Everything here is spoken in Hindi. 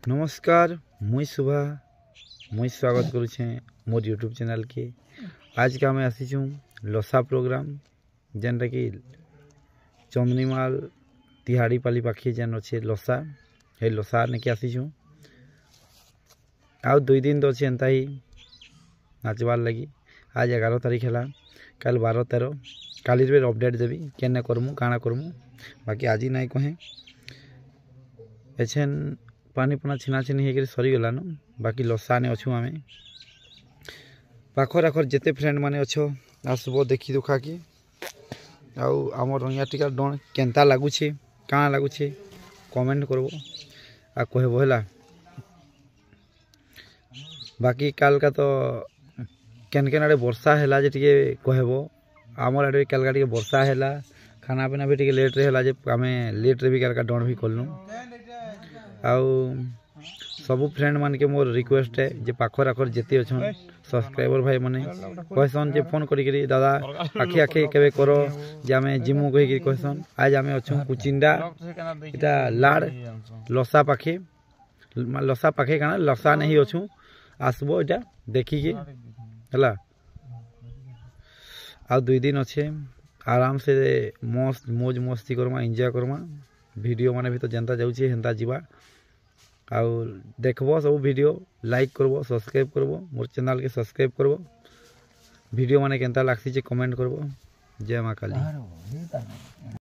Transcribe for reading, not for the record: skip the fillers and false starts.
नमस्कार मुई शुभा मुई स्वागत करुछे मोर यूट्यूब चैनल के। आज का मैं आसीचु लसा प्रोग्राम जेनटा कि चंदनीमाल तिहाड़ी पाली पाखी जेन अच्छे लसा हे लसा ने आसीचु आउ 2 दिन तो अच्छे एंता ही नाचबार लगी। आज 11 तारीख है, कल 12-13 काली बेर अपडेट देवी केने करमु काଣା करमु। बाकी आज नहीं कहे एछेन पानी पुना छिना छिनी होकर सरीगलान। बाकी लसा ने अच्छु आम पाखर आखर जिते फ्रेंड माने अच्छो आसब देखी दुखा कि आम रंगिया टिका डन केन्ता लगुचे काଣା लगुचे कमेंट करब आ कहब है। बाकी काल का तो केन केन आड़े वर्षा है जे टिके कहब आमर आड़े काल का टिके वर्षा है। खाना पीना भी टिके लेट रे है जे आम लेट रे भी काल का डन भी कलु। आउ सबू फ्रेंड मान के मोर रिक्वेस्ट है जे पाखर आखर जेते अच्छन सब्सक्राइबर भाई माने कहसन जे फोन करी दादा आखि आखि केबे करो जे आमे जिमु कहि कहसन। आज आमे अच्छन कुचिंडा इटा लाड़ लसा पाखे काना लसा नहीं अच्छु आसबो इटा देखी के हला। आ 2 दिन अच्छे आराम से मस्त मौज मस्ती करमा एंजॉय करमा। वीडियो माने भी तो जनता जाउछे हेंता जीवा आउ देखबो सब वीडियो लाइक करबो सब्सक्राइब करबो मोर चैनल के सब्सक्राइब करबो। वीडियो माने केनता लागसी जे कमेंट करबो। जय मां काली।